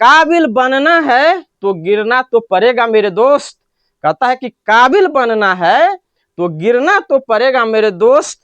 काबिल बनना है तो गिरना तो पड़ेगा मेरे दोस्त। कहता है कि काबिल बनना है तो गिरना तो पड़ेगा मेरे दोस्त,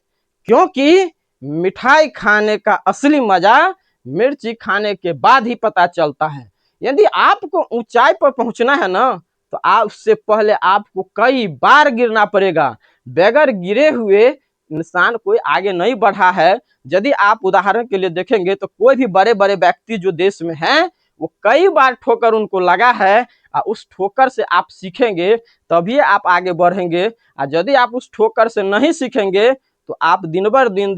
क्योंकि मिठाई खाने का असली मजा मिर्ची खाने के बाद ही पता चलता है। यदि आपको ऊंचाई पर पहुंचना है ना, तो आप उससे पहले आपको कई बार गिरना पड़ेगा। बगैर गिरे हुए इंसान कोई आगे नहीं बढ़ा है। यदि आप उदाहरण के लिए देखेंगे तो कोई भी बड़े बड़े व्यक्ति जो देश में हैं, वो कई बार ठोकर उनको लगा है, और उस ठोकर से आप सीखेंगे तभी आप आगे बढ़ेंगे। और यदि आप उस ठोकर से नहीं सीखेंगे तो आप दिन भर दिन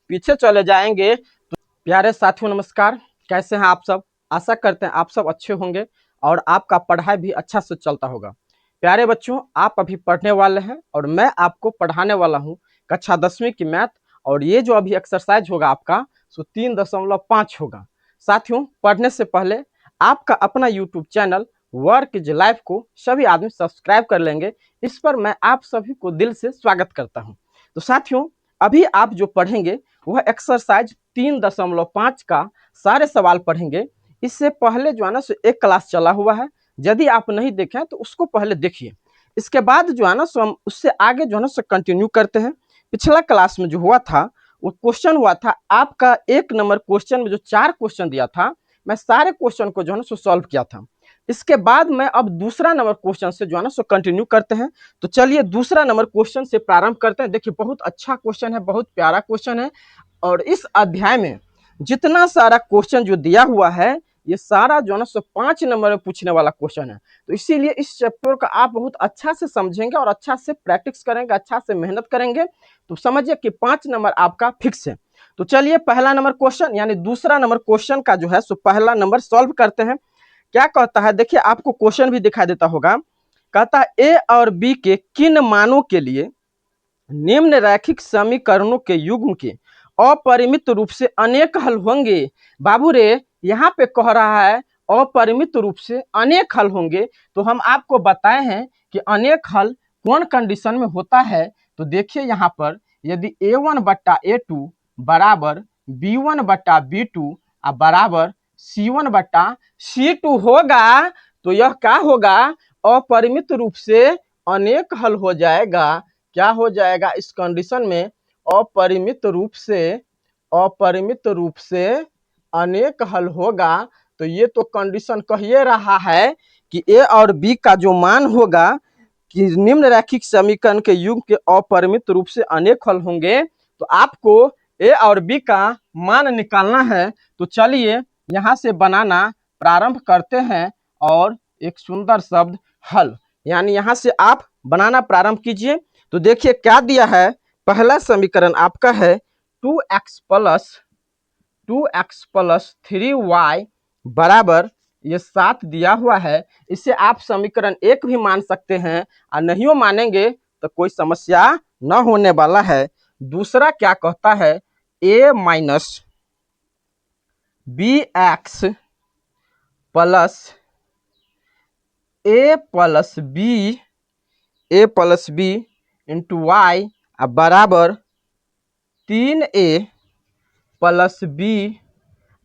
पीछे चले जाएंगे। तो प्यारे साथियों नमस्कार, कैसे हैं आप सब? आशा करते हैं आप सब अच्छे होंगे और आपका पढ़ाई भी अच्छा से चलता होगा। प्यारे बच्चों, आप अभी पढ़ने वाले हैं और मैं आपको पढ़ाने वाला हूँ कक्षा 10वीं की मैथ। और ये जो अभी एक्सरसाइज होगा आपका, सो 3.5 होगा। साथियों, पढ़ने से पहले आपका अपना YouTube channel work is life को सभी आदमी सब्सक्राइब कर लेंगे। इस पर मैं आप सभी को दिल से स्वागत करता हूं। तो साथियों, अभी आप जो पढ़ेंगे वह एक्सरसाइज 3.5 का सारे सवाल पढ़ेंगे। इससे पहले जो है ना सो एक क्लास चला हुआ है, यदि आप नहीं देखें तो उसको पहले देखिए। इसके बाद जो है ना सो हम उससे आगे जो है ना सो कंटिन्यू करते हैं। पिछला क्लास में जो हुआ था वो क्वेश्चन हुआ था आपका 1 नंबर क्वेश्चन में जो 4 क्वेश्चन दिया था, मैं सारे क्वेश्चन को जो है ना सो सॉल्व किया था। इसके बाद मैं अब दूसरा नंबर क्वेश्चन से जो है ना सो कंटिन्यू करते हैं। तो चलिए दूसरा नंबर क्वेश्चन से प्रारंभ करते हैं। देखिए, बहुत अच्छा क्वेश्चन है, बहुत प्यारा क्वेश्चन है। और इस अध्याय में जितना सारा क्वेश्चन जो दिया हुआ है, ये सारा जो है ना सो 5 नंबर में पूछने वाला क्वेश्चन है। तो इसीलिए इस चैप्टर का आप बहुत अच्छा से समझेंगे और अच्छा से प्रैक्टिस करेंगे, अच्छा से मेहनत करेंगे, तो समझिए कि 5 नंबर आपका फिक्स है। तो चलिए पहला नंबर क्वेश्चन यानी दूसरा नंबर क्वेश्चन का जो है सो पहला नंबर सॉल्व करते हैं। क्या कहता है, देखिए आपको क्वेश्चन भी दिखाई देता होगा। कहता है ए और बी के किन मानों के लिए निम्न रैखिक समीकरणों के युग्म के अपरिमित रूप से अनेक हल होंगे। बाबू रे, यहाँ पे कह रहा है अपरिमित रूप से अनेक हल होंगे। तो हम आपको बताए हैं कि अनेक हल कौन कंडीशन में होता है। तो देखिए यहाँ पर, यदि a1/a2 बराबर b1/b2 बराबर c1/c2 होगा, तो यह क्या होगा? अपरिमित रूप से अनेक हल हो जाएगा। क्या हो जाएगा इस कंडीशन में? अपरिमित रूप से अनेक हल होगा। तो ये तो कंडीशन कह ये रहा है कि ए और बी का जो मान होगा कि निम्न रैखिक समीकरण के युग्म के अपरिमित रूप से अनेक हल होंगे। तो आपको ए और बी का मान निकालना है। तो चलिए यहाँ से बनाना प्रारंभ करते हैं और एक सुंदर शब्द हल, यानी यहाँ से आप बनाना प्रारंभ कीजिए। तो देखिए क्या दिया है। पहला समीकरण आपका है 2x प्लस 3y बराबर ये 7 दिया हुआ है। इसे आप समीकरण 1 भी मान सकते हैं, और नहीं मानेंगे तो कोई समस्या न होने वाला है। दूसरा क्या कहता है, a minus b x plus a plus b into y बराबर 3a प्लस बी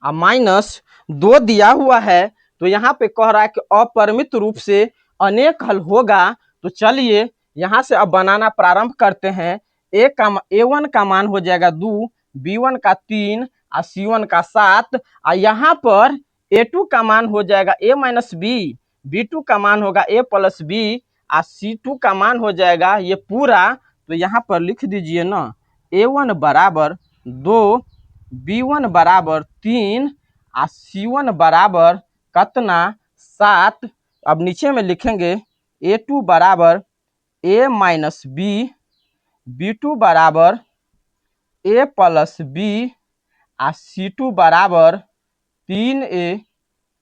माइनस 2 दिया हुआ है। तो यहाँ पे कह रहा है कि अपरिमित रूप से अनेक हल होगा। तो चलिए यहाँ से अब बनाना प्रारंभ करते हैं। a1 का मान हो जाएगा 2, b1 का 3 और c1 का 7। और यहाँ पर a2 का मान हो जाएगा a माइनस बी, b2 का मान होगा a प्लस बी और c2 का मान हो जाएगा ये पूरा। तो यहाँ पर लिख दीजिए ना, a1 बराबर 2, b1 बराबर 3 और c1 बराबर कितना? 7। अब नीचे में लिखेंगे a2 बराबर a माइनस बी, b2 बराबर a प्लस बी और c2 बराबर 3a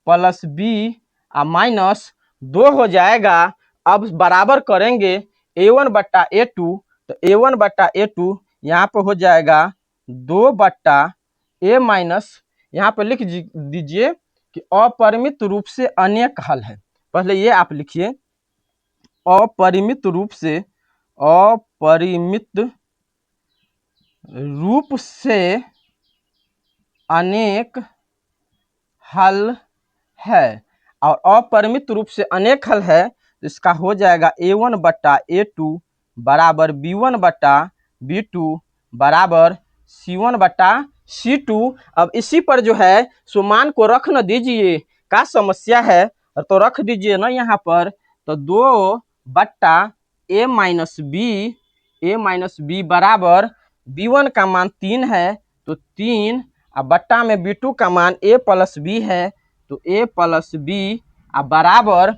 प्लस बी और माइनस 2 हो जाएगा। अब बराबर करेंगे a1/a2, तो a1/a2 यहाँ पर हो जाएगा 2/a माइनस, यहाँ पर लिख दीजिए कि अपरिमित रूप से अनेक हल है। पहले ये आप लिखिए, अपरिमित रूप से अनेक हल है और अपरिमित रूप से अनेक हल है, तो इसका हो जाएगा a1 बट्टा a2 बराबर b1 बट्टा b2 बराबर c1 बट्टा c2। अब इसी पर जो है सो मान को रख न दीजिए, का समस्या है तो रख दीजिए ना यहाँ पर। तो 2 बट्टा a माइनस बी बराबर b1 का मान 3 है तो 3 अब बट्टा में b2 का मान a प्लस बी है तो a प्लस बी अब बराबर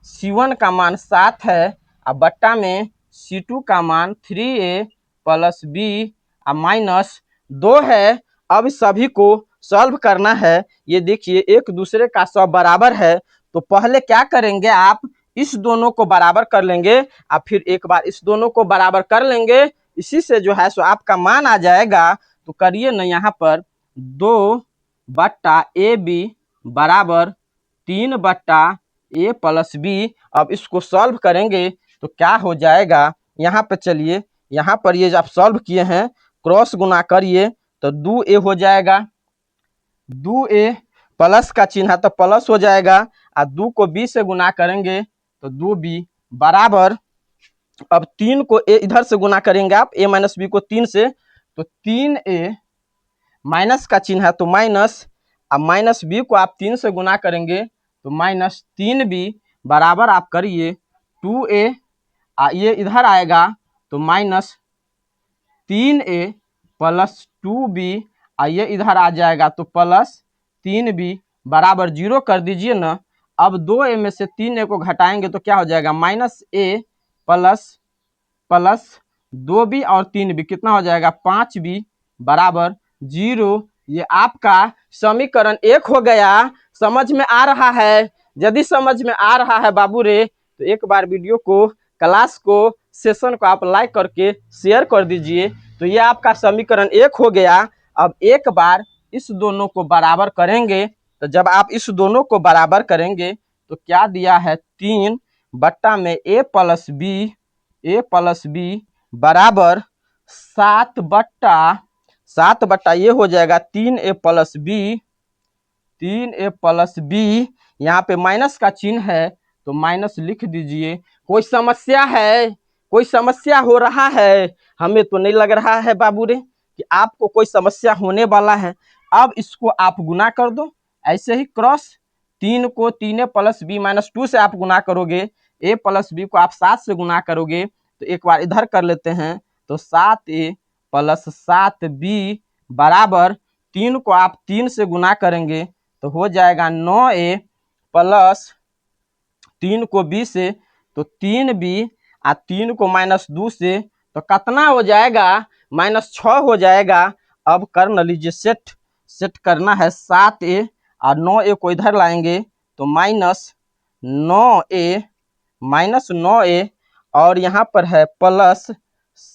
c1 का मान 7 है अब बट्टा में c2 का मान 3a प्लस बी अब माइनस 2 है। अब सभी को सॉल्व करना है। ये देखिए एक दूसरे का सब बराबर है, तो पहले क्या करेंगे आप इस दोनों को बराबर कर लेंगे, अब फिर एक बार इस दोनों को बराबर कर लेंगे, इसी से जो है सो आपका मान आ जाएगा। तो करिए ना यहाँ पर 2 बट्टा ए बी बराबर 3 बट्टा ए प्लस बी। अब इसको सॉल्व करेंगे तो क्या हो जाएगा, यहाँ पे चलिए यहाँ पर ये जब आप सॉल्व किए हैं क्रॉस गुना करिए तो 2a हो जाएगा, 2a प्लस का चिन्ह है तो प्लस हो जाएगा और 2 को b से गुना करेंगे तो 2b बराबर अब 3 को a इधर से गुना करेंगे आप a माइनस बी को 3 से तो 3a माइनस का चिन्ह है तो माइनस, अब माइनस बी को आप 3 से गुना करेंगे तो माइनस 3b बराबर आप करिए 2a ये इधर आएगा तो माइनस 3a प्लस 2b ये इधर आ जाएगा तो प्लस 3b बराबर 0 कर दीजिए ना। अब 2a में से 3a को घटाएंगे तो क्या हो जाएगा minus a plus plus 2b और 3b कितना हो जाएगा 5b बराबर 0। ये आपका समीकरण 1 हो गया। समझ में आ रहा है? यदि समझ में आ रहा है बाबू रे तो एक बार वीडियो को क्लास को सेशन को आप लाइक करके शेयर कर दीजिए। तो ये आपका समीकरण 1 हो गया। अब एक बार इस दोनों को बराबर करेंगे, तो जब आप इस दोनों को बराबर करेंगे तो क्या दिया है 3 बट्टा में a प्लस बी बराबर 7 बट्टा ये हो जाएगा 3a प्लस बी। यहाँ पे माइनस का चिन्ह है तो माइनस लिख दीजिए। कोई समस्या है? कोई समस्या हो रहा है? हमें तो नहीं लग रहा है बाबू रे कि आपको कोई समस्या होने वाला है। अब इसको आप गुना कर दो ऐसे ही क्रॉस, 3 को 3a प्लस बी माइनस 2 से आप गुना करोगे, a प्लस बी को आप 7 से गुना करोगे तो एक बार इधर कर लेते हैं तो 7a प्लस 7b बराबर 3 को आप 3 से गुना करेंगे तो हो जाएगा 9a प्लस 3 को b से तो 3b 3 को माइनस 2 से तो कितना हो जाएगा -6 हो जाएगा। अब कर न लीजिए सेट करना है 7a और 9a को इधर लाएंगे तो -9a और यहाँ पर है प्लस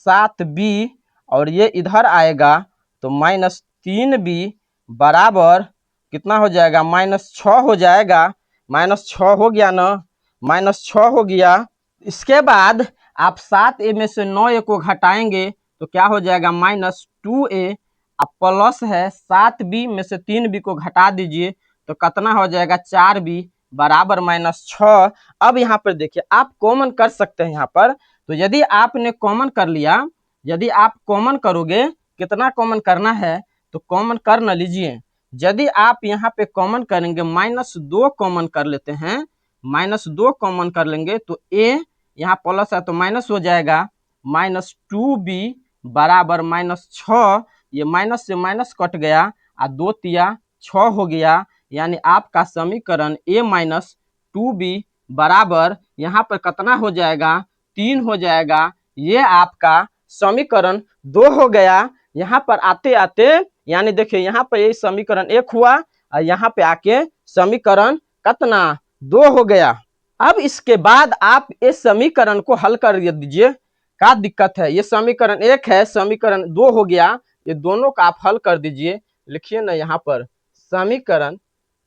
7b और ये इधर आएगा तो -3b बराबर कितना हो जाएगा -6 हो जाएगा। -6 हो गया ना, -6 हो गया। इसके बाद आप 7a में से 9a को घटाएंगे तो क्या हो जाएगा -2a अब प्लस है 7b में से 3b को घटा दीजिए तो कितना हो जाएगा 4b बराबर -6। अब यहाँ पर देखिए आप कॉमन कर सकते हैं यहाँ पर। तो यदि आपने कॉमन कर लिया, यदि आप कॉमन करोगे, कितना कॉमन करना है तो कॉमन कर न लीजिए। यदि आप यहाँ पे कॉमन करेंगे -2 कॉमन कर लेते हैं, -2 कॉमन कर लेंगे तो a यहाँ प्लस है तो माइनस हो जाएगा -2b बराबर -6। ये माइनस से माइनस कट गया और 2 तिया 6 हो गया, यानी आपका समीकरण a-2b बराबर यहाँ पर कितना हो जाएगा 3 हो जाएगा। ये आपका समीकरण 2 हो गया। यहाँ पर आते आते यानी देखिए यहाँ पर ये समीकरण 1 हुआ और यहाँ पे आके समीकरण कितना 2 हो गया। अब इसके बाद आप इस समीकरण को हल कर दीजिए। क्या दिक्कत है? ये समीकरण 1 है, समीकरण 2 हो गया, ये दोनों का आप हल कर दीजिए। लिखिए ना यहाँ पर समीकरण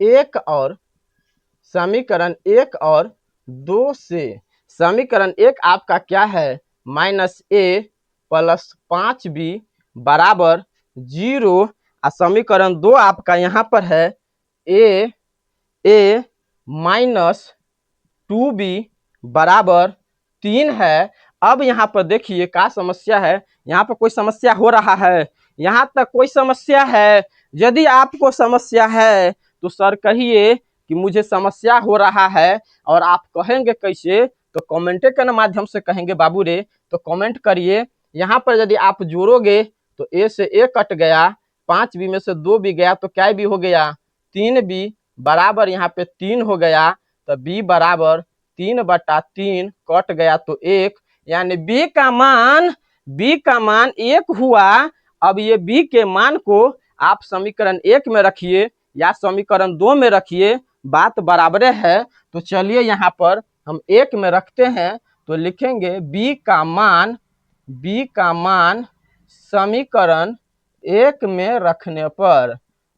1 और 2 से समीकरण 1 आपका क्या है -a प्लस 5b बराबर 0 और समीकरण 2 आपका यहाँ पर है a ए माइनस 2b बराबर 3 है। अब यहाँ पर देखिए क्या समस्या है, यहाँ पर कोई समस्या हो रहा है, यहाँ तक कोई समस्या है? यदि आपको समस्या है तो सर कहिए कि मुझे समस्या हो रहा है। और आप कहेंगे कैसे? तो कमेंट के माध्यम से कहेंगे बाबू रे, तो कमेंट करिए। यहाँ पर यदि आप जोड़ोगे तो ए से ए कट गया, 5b में से 2b गया तो क्या b हो गया? 3b बराबर यहाँ पे 3 हो गया, तो b बराबर 3/3 कट गया तो 1, यानी b का मान 1 हुआ। अब ये b के मान को आप समीकरण 1 में रखिए या समीकरण 2 में रखिए, बात बराबर है। तो चलिए यहाँ पर हम 1 में रखते हैं, तो लिखेंगे b का मान समीकरण 1 में रखने पर,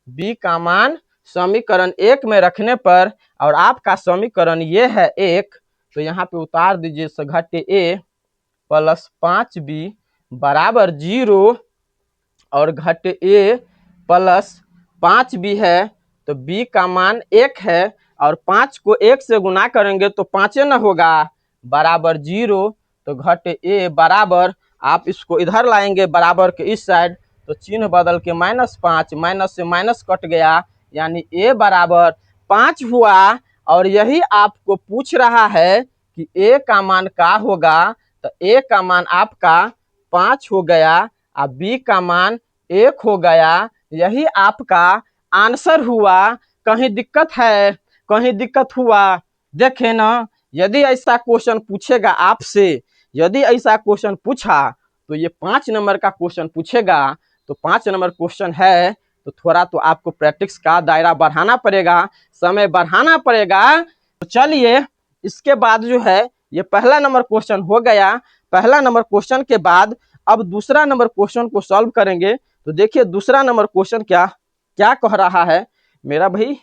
b का मान समीकरण 1 में रखने पर, और आपका समीकरण ये है 1, तो यहाँ पे उतार दीजिए घटे a प्लस 5b बराबर 0 और घटे a प्लस 5b है, तो b का मान 1 है और 5 को 1 से गुना करेंगे तो 5 न होगा, बराबर 0, तो घटे a बराबर, आप इसको इधर लाएंगे बराबर के इस साइड, तो चिन्ह बदल के -5, माइनस से माइनस कट गया, यानी a बराबर 5 हुआ। और यही आपको पूछ रहा है कि a का मान क्या होगा, तो a का मान आपका 5 हो गया और b का मान 1 हो गया। यही आपका आंसर हुआ। कहीं दिक्कत है? कहीं दिक्कत हुआ? देखे ना, यदि ऐसा क्वेश्चन पूछेगा आपसे, यदि ऐसा क्वेश्चन पूछा तो ये 5 नंबर का क्वेश्चन पूछेगा, तो 5 नंबर क्वेश्चन है, तो थोड़ा तो आपको प्रैक्टिस का दायरा बढ़ाना पड़ेगा, समय बढ़ाना पड़ेगा। तो चलिए इसके बाद जो है ये पहला नंबर क्वेश्चन हो गया। पहला नंबर क्वेश्चन के बाद अब दूसरा नंबर क्वेश्चन को सॉल्व करेंगे। तो देखिए दूसरा नंबर क्वेश्चन क्या क्या कह रहा है मेरा भाई।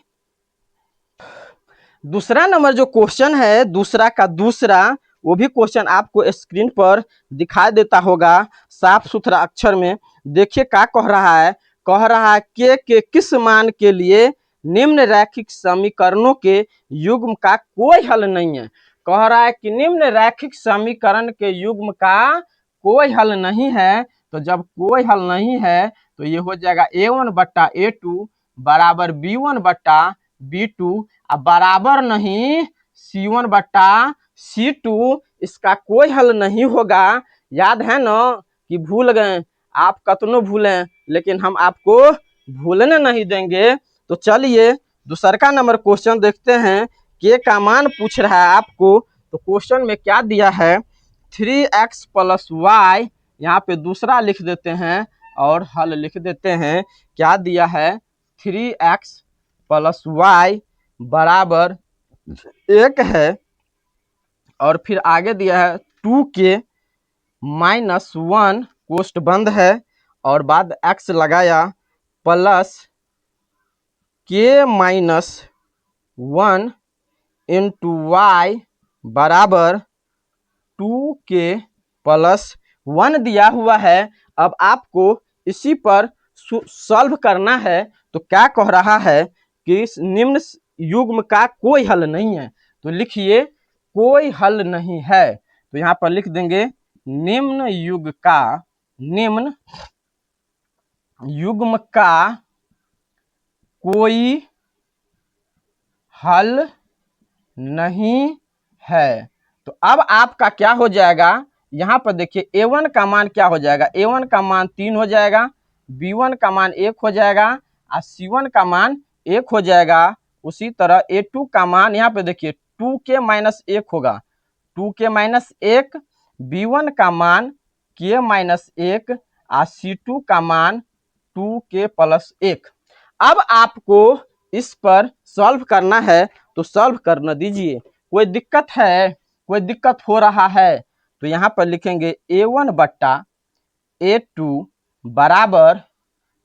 दूसरा नंबर जो क्वेश्चन है, दूसरा का दूसरा, वो भी क्वेश्चन आपको स्क्रीन पर दिखाई देता होगा साफ सुथरा अक्षर में। देखिए क्या कह रहा है। कह रहा है के किस मान के लिए निम्न रैखिक समीकरणों के युग्म का कोई हल नहीं है। कह रहा है कि निम्न रैखिक समीकरण के युग्म का कोई हल नहीं है। तो जब कोई हल नहीं है तो ये हो जाएगा a1/a2 बराबर b1/b2 बराबर नहीं c1/c2। इसका कोई हल नहीं होगा। याद है ना कि भूल गए? आप कतनो भूलें लेकिन हम आपको भूलने नहीं देंगे। तो चलिए दूसरा नंबर क्वेश्चन देखते हैं। के का मान पूछ रहा है आपको, तो क्वेश्चन में क्या दिया है, 3x + y, यहाँ पे दूसरा लिख देते हैं और हल लिख देते हैं। क्या दिया है, 3x + y बराबर 1 है, और फिर आगे दिया है 2k - 1 कोष्ठ बंद है और बाद x लगाया प्लस k - 1 इंटू y बराबर 2k + 1 दिया हुआ है। अब आपको इसी पर सॉल्व करना है। तो क्या कह रहा है कि इस निम्न युग्म का कोई हल नहीं है। तो लिखिए कोई हल नहीं है, तो यहाँ पर लिख देंगे निम्न युग्म का कोई हल नहीं है। तो अब आपका क्या हो जाएगा, यहाँ पर देखिए a1 का मान क्या हो जाएगा, a1 का मान 3 हो जाएगा, b1 का मान 1 हो जाएगा और c1 का मान 1 हो जाएगा। उसी तरह a2 का मान यहाँ पे देखिए 2k - 1 होगा, 2k - 1, b1 का मान k - 1 और c2 का मान 2k + 1। अब आपको इस पर सॉल्व करना है, तो सॉल्व करना दीजिए। कोई दिक्कत है? कोई दिक्कत हो रहा है? तो यहाँ पर लिखेंगे a1/a2 बराबर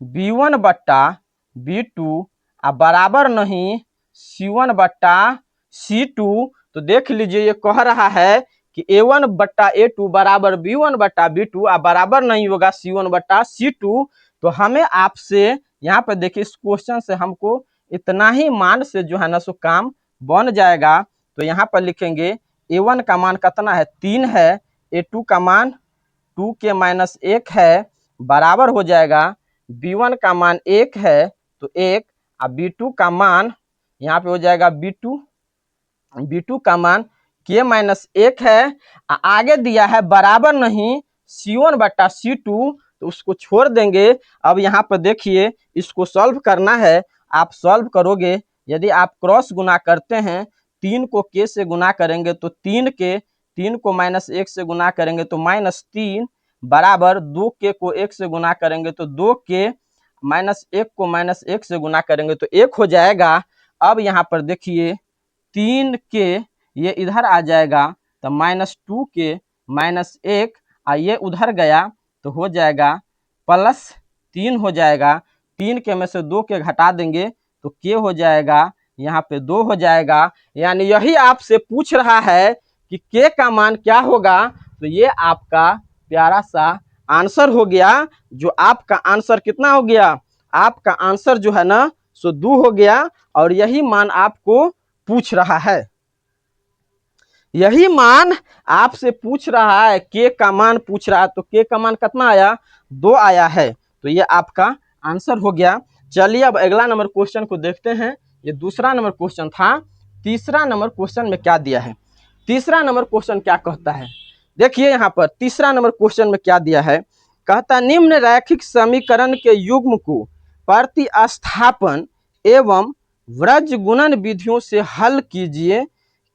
b1/b2 बराबर नहीं c1/c2। तो देख लीजिए ये कह रहा है कि a1/a2 बराबर b1/b2 बराबर नहीं होगा c1/c2। तो हमें आपसे यहाँ पर देखिए इस क्वेश्चन से हमको इतना ही मान से जो है ना सो काम बन जाएगा। तो यहाँ पर लिखेंगे a1 का मान कितना है 3 है, a2 का मान 2k-1 है, बराबर हो जाएगा b1 का मान 1 है तो 1, और b2 का मान यहाँ पे हो जाएगा b2 का मान k-1 है। आगे दिया है बराबर नहीं c1 बटा c2, तो उसको छोड़ देंगे। अब यहाँ पर देखिए इसको सॉल्व करना है, आप सॉल्व करोगे, यदि आप क्रॉस गुना करते हैं 3 को k से गुना करेंगे तो 3k, 3 को -1 से गुना करेंगे तो -3, बराबर 2k को 1 से गुना करेंगे तो 2k, -1 को -1 से गुना करेंगे तो 1 हो जाएगा। अब यहाँ पर देखिए 3k ये इधर आ जाएगा तो -2k -1, ये उधर गया तो हो जाएगा +3 हो जाएगा। 3 के में से 2 के घटा देंगे तो k हो जाएगा यहाँ पे 2 हो जाएगा। यानी यही आपसे पूछ रहा है कि k का मान क्या होगा। तो ये आपका प्यारा सा आंसर हो गया। जो आपका आंसर कितना हो गया, आपका आंसर जो है ना सो 2 हो गया, और यही मान आपको पूछ रहा है, यही मान आपसे पूछ रहा है, के का मान पूछ रहा है। तो के का मान कितना आया 2 आया है, तो ये आपका आंसर हो गया। चलिए अब अगला नंबर क्वेश्चन को देखते हैं। ये दूसरा नंबर क्वेश्चन था। तीसरा नंबर क्वेश्चन में क्या दिया है, तीसरा नंबर क्वेश्चन क्या कहता है, देखिए यहाँ पर तीसरा नंबर क्वेश्चन में क्या दिया है। कहता निम्न रैखिक समीकरण के युग्म को प्रतिस्थापन एवं व्रज गुणन विधियों से हल कीजिए,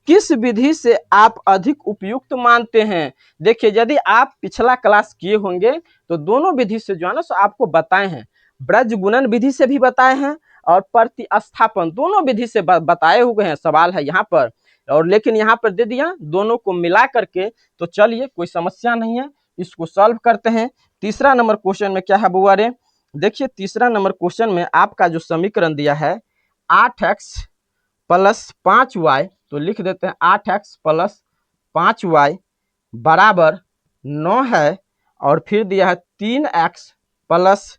किस विधि से आप अधिक उपयुक्त मानते हैं। देखिए यदि आप पिछला क्लास किए होंगे तो दोनों विधि से जो है ना सो आपको बताए हैं, ब्रज गुणन विधि से भी बताए हैं और प्रतिस्थापन दोनों विधि से बताए हुए हैं, सवाल है यहाँ पर, और लेकिन यहाँ पर दे दिया दोनों को मिला करके। तो चलिए कोई समस्या नहीं है, इसको सॉल्व करते हैं। तीसरा नंबर क्वेश्चन में क्या है बुआ रे, देखिए तीसरा नंबर क्वेश्चन में आपका जो समीकरण दिया है 8x + 5y, तो लिख देते हैं 8x + 5y बराबर 9 है, और फिर दिया है 3x +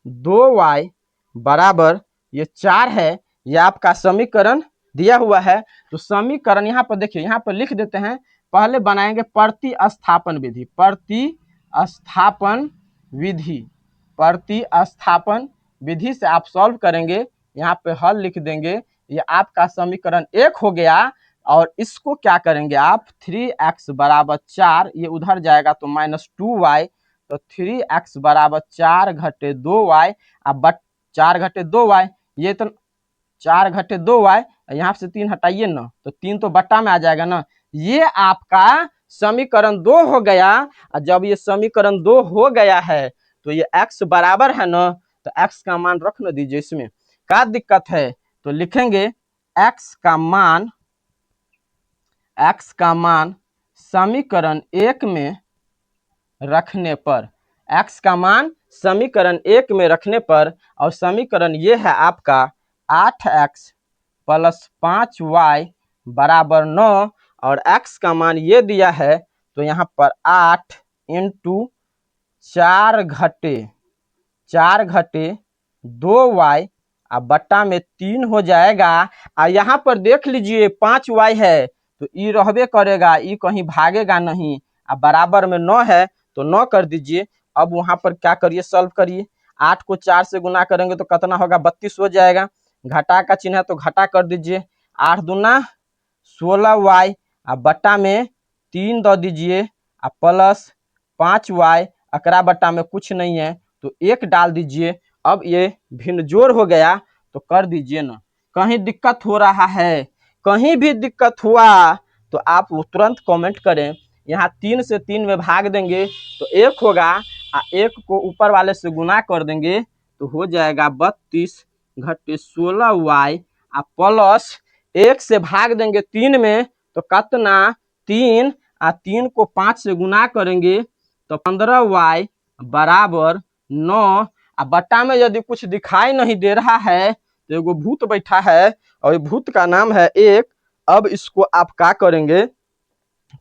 2y बराबर ये 4 है। ये आपका समीकरण दिया हुआ है। तो समीकरण यहाँ पर देखिए, यहाँ पर लिख देते हैं, पहले बनाएंगे प्रतिस्थापन विधि, प्रतिस्थापन विधि, प्रतिस्थापन विधि से आप सॉल्व करेंगे, यहाँ पे हल लिख देंगे। ये आपका समीकरण 1 हो गया, और इसको क्या करेंगे आप 3x बराबर 4, ये उधर जाएगा तो -2y, तो 3x बराबर 4 घटे 2y, अब 4 घटे 2y, ये तो 4 घटे 2y, यहाँ से 3 हटाइए ना तो 3 तो बट्टा में आ जाएगा ना। ये आपका समीकरण 2 हो गया। और जब ये समीकरण 2 हो गया है तो ये x बराबर है ना, तो x का मान रख न दीजिए, इसमें क्या दिक्कत है। तो लिखेंगे x का मान समीकरण 1 में रखने पर, x का मान समीकरण 1 में रखने पर, और समीकरण ये है आपका 8x + 5y बराबर 9, और x का मान ये दिया है, तो यहाँ पर 8 × 4 घटे 2y अब बट्टा में 3 हो जाएगा। और यहाँ पर देख लीजिए 5y है तो ई रहबे करेगा, ई कहीं भागेगा नहीं, अब बराबर में 9 है तो 9 कर दीजिए। अब वहां पर क्या करिए, सॉल्व करिए, 8 को 4 से गुना करेंगे तो कितना होगा 32 हो जाएगा, घटा का चिन्ह है तो घटा कर दीजिए, 8 दूना 16y, अब बट्टा में 3 दे दीजिए, अब प्लस 5y, अकरा बट्टा में कुछ नहीं है तो 1 डाल दीजिए। अब ये भिन्न जोड़ हो गया तो कर दीजिए ना। कहीं दिक्कत हो रहा है, कहीं भी दिक्कत हुआ तो आप तुरंत कमेंट करें। यहाँ 3 से 3 में भाग देंगे तो 1 होगा, 1 को ऊपर वाले से गुना कर देंगे तो हो जाएगा 32 घटे 16y, प्लस 1 से भाग देंगे 3 में तो कितना 3, 3 को 5 से गुना करेंगे तो 15y बराबर 9। बट्टा में यदि कुछ दिखाई नहीं दे रहा है तो एगो भूत बैठा है, और भूत का नाम है 1। अब इसको आप क्या करेंगे,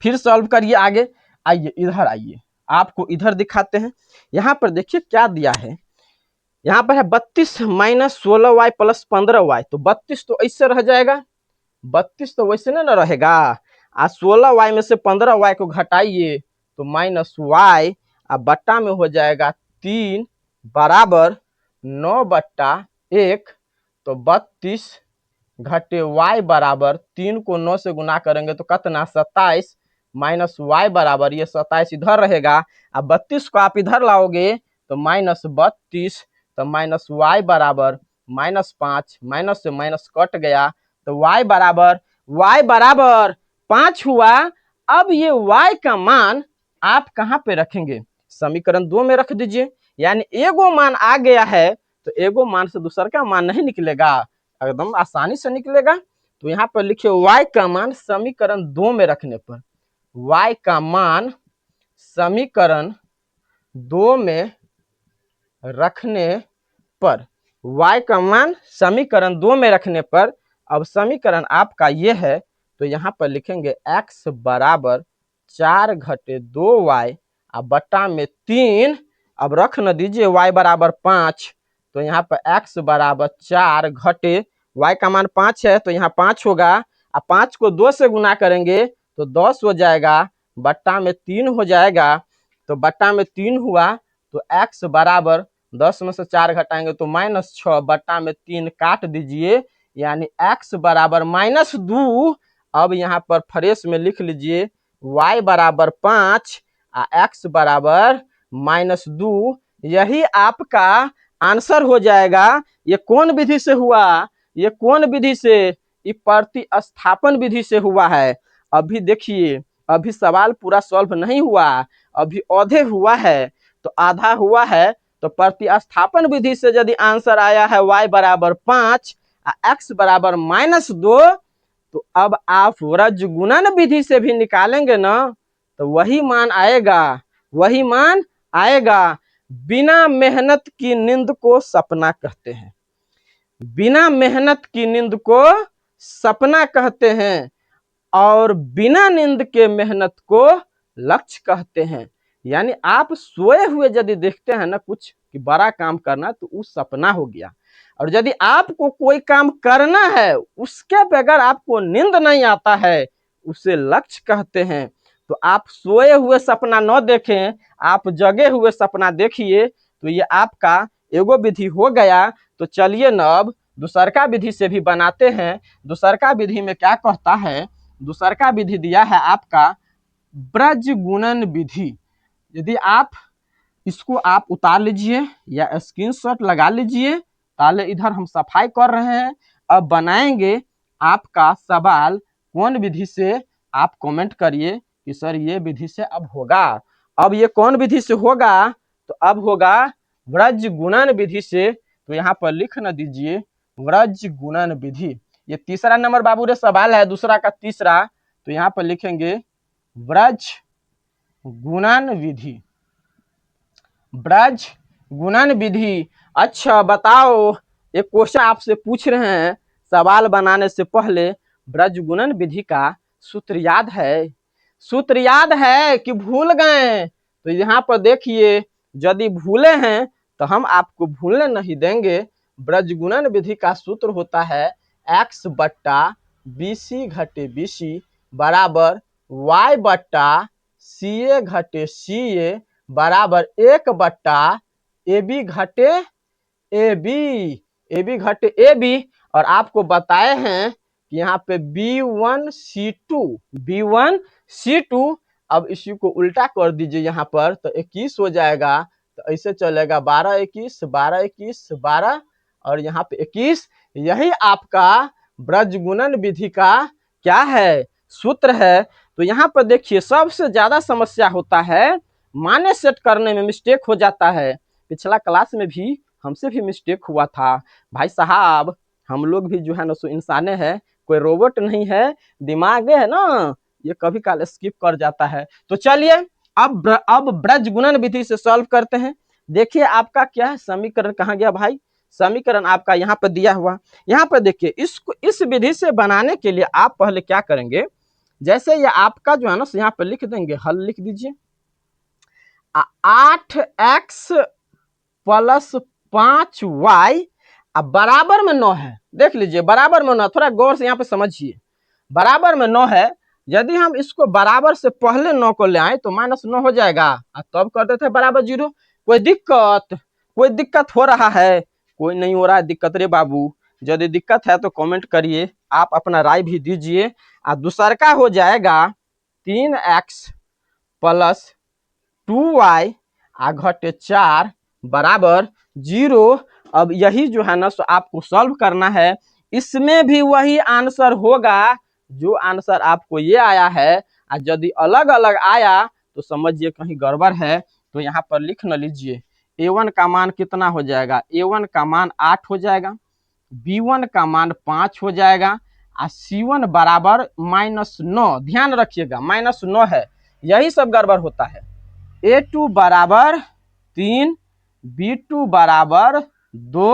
फिर सॉल्व करिए आगे। आइए इधर आइए, आपको इधर दिखाते हैं। यहाँ पर देखिए क्या दिया है, यहाँ पर है 32 माइनस 16y प्लस 15y, तो 32 तो ऐसे रह जाएगा, 32 तो वैसे ना रहेगा। 16y में से 15y को घटाइए तो माइनस y, अब बट्टा में हो जाएगा 3 बराबर 9/1, तो 32 घटे y बराबर 3 को 9 से गुना करेंगे तो कितना 27 माइनस y बराबर ये 27 इधर रहेगा। अब 32 को आप इधर लाओगे तो माइनस 32, तो माइनस y बराबर -5, माइनस से माइनस कट गया तो y बराबर 5 हुआ। अब ये y का मान आप कहाँ पे रखेंगे, समीकरण 2 में रख दीजिए, यानी एगो मान आ गया है तो एगो मान से दूसर का मान नहीं निकलेगा, एकदम आसानी से निकलेगा। तो यहाँ पर लिखिए y का मान समीकरण 2 में रखने पर, y का मान समीकरण 2 में रखने पर, y का मान समीकरण 2 में रखने पर, अब समीकरण आपका ये है तो यहाँ पर लिखेंगे x बराबर 4 घटे 2y, अब बट्टा में 3, अब रख न दीजिए y बराबर 5, तो यहाँ पर x बराबर 4 घटे y का मान 5 है तो यहाँ 5 होगा, अब 5 को 2 से गुना करेंगे तो 10 हो जाएगा, बट्टा में 3 हो जाएगा, तो बट्टा में 3 हुआ तो x बराबर 10 में से 4 घटाएंगे तो -6, बट्टा में 3 काट दीजिए, यानी x बराबर -2। अब यहाँ पर फ्रेश में लिख लीजिए y बराबर 5 x बराबर -2, यही आपका आंसर हो जाएगा। ये कौन विधि से हुआ, ये कौन विधि से, ये प्रतिस्थापन विधि से हुआ है। अभी देखिए अभी सवाल पूरा सॉल्व नहीं हुआ, अभी आधे हुआ है, तो आधा हुआ है तो प्रतिस्थापन विधि से यदि आंसर आया है y बराबर 5 x बराबर -2, तो अब आप रजगुणन विधि से भी निकालेंगे ना तो वही मान आएगा, वही मान आएगा। बिना मेहनत की नींद को सपना कहते हैं, बिना मेहनत की नींद को सपना कहते हैं, और बिना नींद के मेहनत को लक्ष्य कहते हैं। यानी आप सोए हुए यदि देखते हैं ना कुछ कि बड़ा काम करना तो वो सपना हो गया, और यदि आपको कोई काम करना है उसके बगैर आपको नींद नहीं आता है उसे लक्ष्य कहते हैं। तो आप सोए हुए सपना न देखें, आप जगे हुए सपना देखिए, तो ये आपका एगो विधि हो गया। तो चलिए न अब दूसरका विधि से भी बनाते हैं। दूसरका विधि में क्या कहता है, दूसरका विधि दिया है आपका ब्रज गुणन विधि। यदि आप इसको आप उतार लीजिए या स्क्रीनशॉट लगा लीजिए, ताले इधर हम सफाई कर रहे हैं। अब बनाएंगे आपका सवाल कौन विधि से, आप कमेंट करिए कि सर ये विधि से अब होगा। अब ये कौन विधि से होगा, तो अब होगा ब्रज गुणन विधि से। तो यहाँ पर लिख न दीजिए ब्रज गुणन विधि। ये तीसरा नंबर बाबू रे सवाल है, दूसरा का तीसरा, तो यहाँ पर लिखेंगे ब्रज गुणन विधि, ब्रज गुणन विधि। अच्छा बताओ, एक क्वेश्चन आपसे पूछ रहे हैं सवाल बनाने से पहले, ब्रज गुणन विधि का सूत्र याद है, सूत्र याद है कि भूल गए। तो यहाँ पर देखिए यदि भूले हैं तो हम आपको भूलने नहीं देंगे। ब्रज गुणन विधि का सूत्र होता है x बट्टा BC घटे BC बराबर y बट्टा CA घटे CA बराबर 1 बट्टा AB घटे AB, AB घटे AB। और आपको बताए हैं कि यहाँ पे B1C2, B1C2। अब इसी को उल्टा कर दीजिए यहाँ पर तो 21 हो जाएगा, तो ऐसे चलेगा 12 21 12 21 12 और यहाँ पे 21। यही आपका ब्रज गुणन विधि का क्या है, सूत्र है। तो यहाँ पर देखिए सबसे ज्यादा समस्या होता है माने सेट करने में, मिस्टेक हो जाता है। पिछला क्लास में भी हमसे भी मिस्टेक हुआ था भाई साहब, हम लोग भी जो है ना सो इंसाने हैं, कोई रोबोट नहीं है, दिमाग है ना ये कभी काल स्किप कर जाता है। तो चलिए अब ब्रज गुणन विधि से सॉल्व करते हैं। देखिए आपका क्या है, समीकरण कहाँ गया भाई, समीकरण आपका यहाँ पर दिया हुआ। यहाँ पर देखिए इसको इस विधि से बनाने के लिए आप पहले क्या करेंगे, जैसे ये आपका जो है ना यहाँ पर लिख देंगे, हल लिख दीजिए 8x प्लस 5y अब बराबर में 9 है। देख लीजिए बराबर में 9, थोड़ा गौर से यहाँ पे समझिए, बराबर में 9 है। यदि हम इसको बराबर से पहले 9 को ले आए तो -9 हो जाएगा और तब कर देते हैं बराबर 0। कोई दिक्कत हो रहा है? कोई नहीं हो रहा है दिक्कत रे बाबू। यदि दिक्कत है तो कमेंट करिए, आप अपना राय भी दीजिए। और दूसर का हो जाएगा 3x प्लस 2y घटे 4 बराबर 0। अब यही जो है ना सो आपको सॉल्व करना है। इसमें भी वही आंसर होगा जो आंसर आपको ये आया है। और यदि अलग अलग आया तो समझिए कहीं गड़बड़ है। तो यहाँ पर लिख न लीजिए, a1 का मान कितना हो जाएगा, a1 का मान 8 हो जाएगा, b1 का मान 5 हो जाएगा और c1 बराबर -9। ध्यान रखिएगा -9 है, यही सब गड़बड़ होता है। a2 बराबर 3, b2 बराबर 2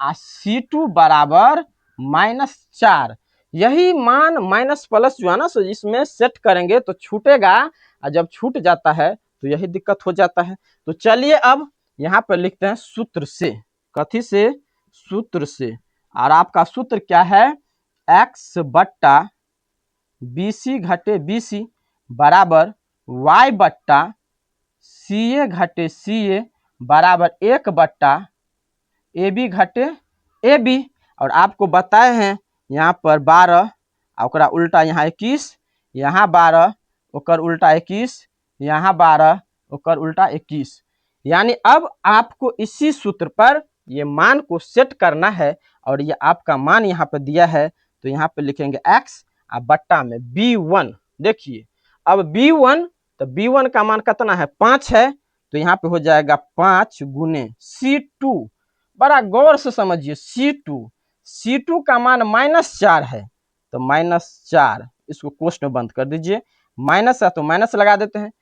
और c2 बराबर -4। यही मान माइनस प्लस जो है ना सो इसमें सेट करेंगे तो छूटेगा, और जब छूट जाता है तो यही दिक्कत हो जाता है। तो चलिए अब यहाँ पर लिखते हैं सूत्र से। कथी से? सूत्र से। और आपका सूत्र क्या है, x बट्टा BC घटे BC बराबर y बट्टा CA घटे CA बराबर 1 बट्टा AB घटे AB। और आपको बताए हैं यहाँ पर 12 और उल्टा यहाँ 21, यहाँ 12 और उल्टा 21, यहाँ 12 और उल्टा 21। यानी अब आपको इसी सूत्र पर ये मान को सेट करना है। और ये आपका मान यहाँ पर दिया है तो यहाँ पे लिखेंगे x और बट्टा में b1। देखिए अब b1, तो b1 का मान कितना है, 5 है, तो यहाँ पे हो जाएगा 5 गुने c2। बड़ा गौर से समझिए, c2 का मान -4 है तो -4, इसको कोष्ठ में बंद कर दीजिए, माइनस है तो माइनस लगा देते हैं।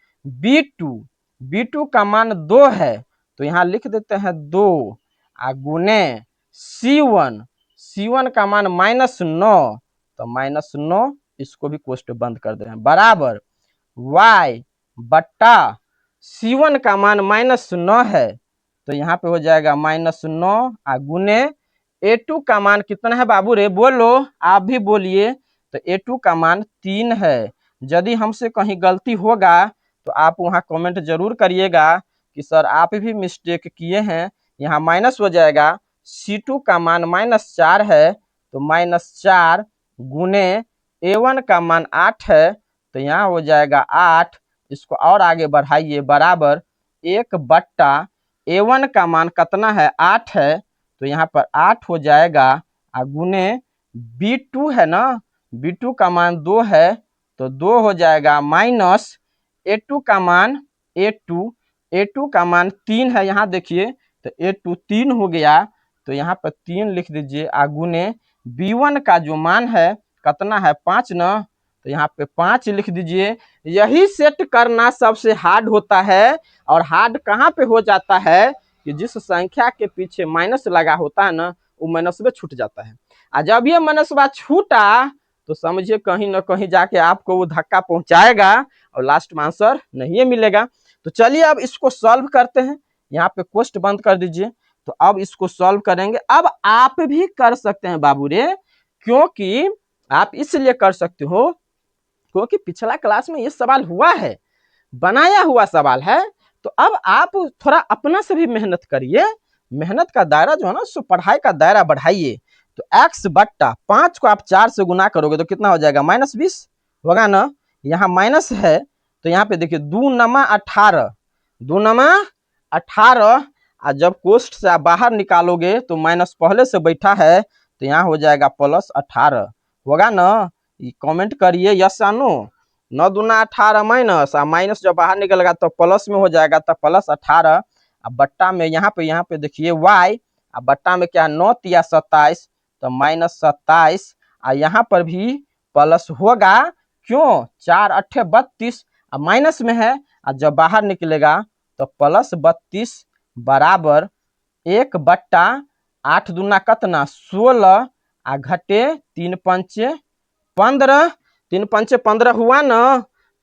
b2 का मान 2 है तो यहाँ लिख देते हैं 2 गुने c1 का मान -9 तो -9, इसको भी कोष्ठ बंद कर दे रहे हैं, बराबर y बट्टा c1 का मान -9 है तो यहाँ पे हो जाएगा -9 गुने a2 का मान कितना है बाबू रे, बोलो, आप भी बोलिए। तो a2 का मान 3 है। यदि हमसे कहीं गलती होगा तो आप वहाँ कमेंट जरूर करिएगा कि सर आप भी मिस्टेक किए हैं, यहाँ माइनस हो जाएगा। c2 का मान -4 है तो -4 गुने a1 का मान 8 है तो यहाँ हो जाएगा 8, इसको और आगे बढ़ाइए, बराबर 1 बट्टा a1 का मान कितना है, 8 है तो यहाँ पर 8 हो जाएगा गुने b2 है ना, b2 का मान 2 है तो 2 हो जाएगा माइनस a2 का मान a2 का मान 3 है, यहाँ देखिए तो a2 3 हो गया तो यहाँ पर 3 लिख दीजिए गुने b1 का जो मान है कितना है, 5 ना, तो यहाँ पे 5 लिख दीजिए। यही सेट करना सबसे हार्ड होता है। और हार्ड कहाँ पे हो जाता है कि जिस संख्या के पीछे माइनस लगा होता है ना, वो माइनस में छूट जाता है। और जब ये माइनसवा छूटा तो समझिए कहीं ना कहीं जाके आपको वो धक्का पहुंचाएगा और लास्ट में आंसर नहीं मिलेगा। तो चलिए अब इसको सॉल्व करते हैं, यहाँ पे कोष्ठ बंद कर दीजिए। तो अब इसको सॉल्व करेंगे। अब आप भी कर सकते हैं बाबू रे, क्योंकि आप इसलिए कर सकते हो क्योंकि पिछला क्लास में ये सवाल हुआ है, बनाया हुआ सवाल है। तो अब आप थोड़ा अपना से भी मेहनत करिए, मेहनत का दायरा जो है ना सो पढ़ाई का दायरा बढ़ाइए। तो x बट्टा 5 को आप 4 से गुना करोगे तो कितना हो जाएगा, -20 होगा ना। यहाँ माइनस है तो यहाँ पे देखिए 2 नमा 18, 2 नमा 18, और जब कोष्ठ से आप बाहर निकालोगे तो माइनस पहले से बैठा है तो यहाँ हो जाएगा +18 होगा ना। कमेंट करिए यस या नो। 9 दूना 18 माइनस, और माइनस जब बाहर निकलेगा तो प्लस में हो जाएगा तो +18। अब बट्टा में यहाँ पे देखिए y, अब बट्टा में क्या 9 तिया 27 तो -27, और यहाँ पर भी प्लस होगा, क्यों, 4 8 32, अब माइनस में है और जब बाहर निकलेगा तो +32 बराबर 1 बट्टा 8 दूना कितना 16 घटे 3 पंचे 15, 3 पंचे 15 हुआ ना।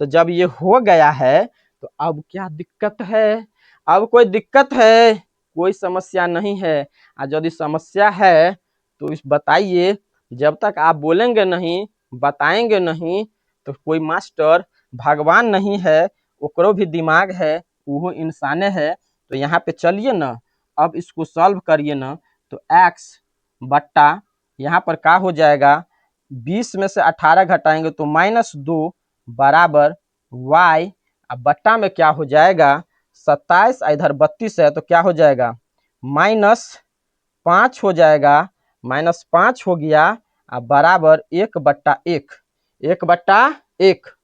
तो जब ये हो गया है तो अब क्या दिक्कत है, अब कोई दिक्कत है? कोई समस्या नहीं है। और यदि समस्या है तो इस बताइए, जब तक आप बोलेंगे नहीं, बताएंगे नहीं, तो कोई मास्टर भगवान नहीं है, ओकरो भी दिमाग है, वो इंसाने है। तो यहाँ पे चलिए ना, अब इसको सॉल्व करिए ना। तो x बट्टा यहाँ पर क्या हो जाएगा, 20 में से 18 घटाएंगे तो -2 बराबर y, अब बट्टा में क्या हो जाएगा 27, इधर 32 है तो क्या हो जाएगा -5 हो जाएगा, -5 हो गया, अब बराबर 1/1, 1/1।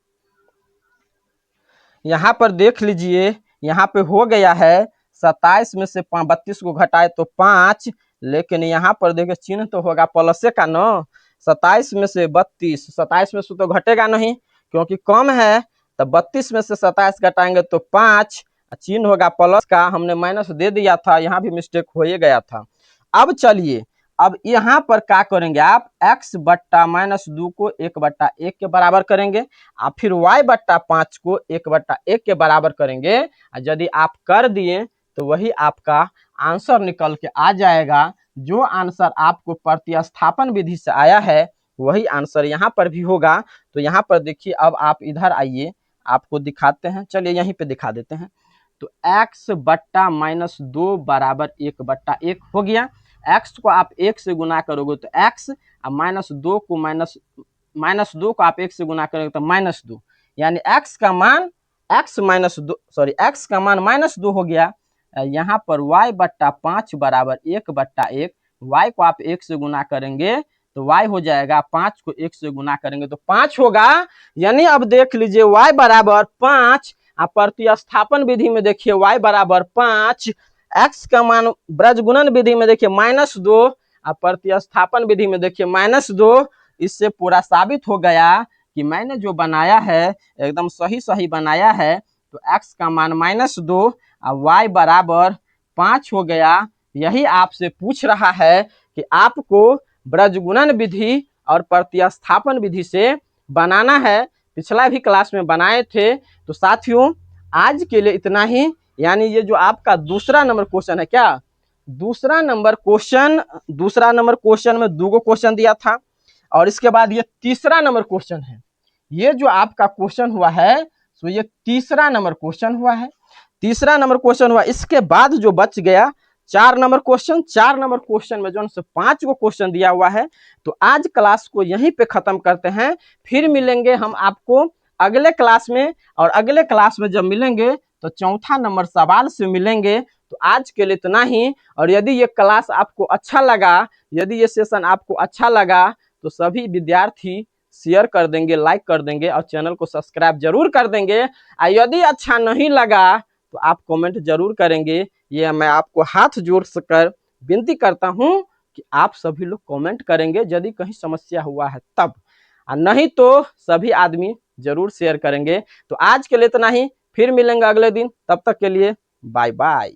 यहाँ पर देख लीजिए, यहाँ पे हो गया है 27 में से 32 को घटाए तो 5, लेकिन यहाँ पर देखिए चिन्ह तो होगा प्लस का न। 27 में से 32, 27 में से तो घटेगा नहीं क्योंकि कम है, तो 32 में से 27 घटाएंगे तो 5, चिन्ह होगा प्लस का, हमने माइनस दे दिया था, यहाँ भी मिस्टेक हो ही गया था। अब चलिए, अब यहाँ पर क्या करेंगे आप, x बट्टा -2 को 1/1 के बराबर करेंगे, और फिर y बट्टा 5 को 1/1 के बराबर करेंगे। यदि आप कर दिए तो वही आपका आंसर निकल के आ जाएगा। जो आंसर आपको प्रतिस्थापन विधि से आया है वही आंसर यहाँ पर भी होगा। तो यहाँ पर देखिए, अब आप इधर आइए, आपको दिखाते हैं, चलिए यहीं पे दिखा देते हैं। तो x बट्टा -2 बराबर 1/1 हो गया। x को आप 1 से गुना करोगे तो x, और -2 को -2 को आप 1 से गुना करोगे तो -2, यानी x का मान x का मान -2 हो गया। यहाँ पर y बट्टा 5 बराबर 1/1, y को आप 1 से गुना करेंगे तो y हो जाएगा, 5 को 1 से गुना करेंगे तो 5 होगा। यानी अब देख लीजिए y बराबर 5, आप प्रतिस्थापन विधि में देखिए y बराबर 5, x का मान ब्रजगुणन विधि में देखिए -2, और प्रतिस्थापन विधि में देखिए -2। इससे पूरा साबित हो गया कि मैंने जो बनाया है एकदम सही बनाया है। तो x का मान -2 और y बराबर 5 हो गया। यही आपसे पूछ रहा है कि आपको ब्रजगुणन विधि और प्रतिस्थापन विधि से बनाना है। पिछला भी क्लास में बनाए थे। तो साथियों, आज के लिए इतना ही। यानी ये जो आपका दूसरा नंबर क्वेश्चन है, क्या दूसरा नंबर क्वेश्चन में 2 क्वेश्चन दिया था, और इसके बाद ये तीसरा नंबर क्वेश्चन है। ये जो आपका क्वेश्चन हुआ है, तो ये तीसरा नंबर क्वेश्चन हुआ है। इसके बाद जो बच गया 4 नंबर क्वेश्चन में जो 5 को क्वेश्चन दिया हुआ है। तो आज क्लास को यहीं पे खत्म करते हैं, फिर मिलेंगे हम आपको अगले क्लास में, और अगले क्लास में जब मिलेंगे तो चौथा नंबर सवाल से मिलेंगे। तो आज के लिए इतना ही। और यदि ये क्लास आपको अच्छा लगा, यदि ये सेशन आपको अच्छा लगा, तो सभी विद्यार्थी शेयर कर देंगे, लाइक कर देंगे, और चैनल को सब्सक्राइब जरूर कर देंगे। और यदि अच्छा नहीं लगा तो आप कमेंट जरूर करेंगे। ये मैं आपको हाथ जोड़ कर विनती करता हूं कि आप सभी लोग कमेंट करेंगे यदि कहीं समस्या हुआ है तब, और नहीं तो सभी आदमी जरूर शेयर करेंगे। तो आज के लिए इतना ही, फिर मिलेंगे अगले दिन, तब तक के लिए बाय बाय।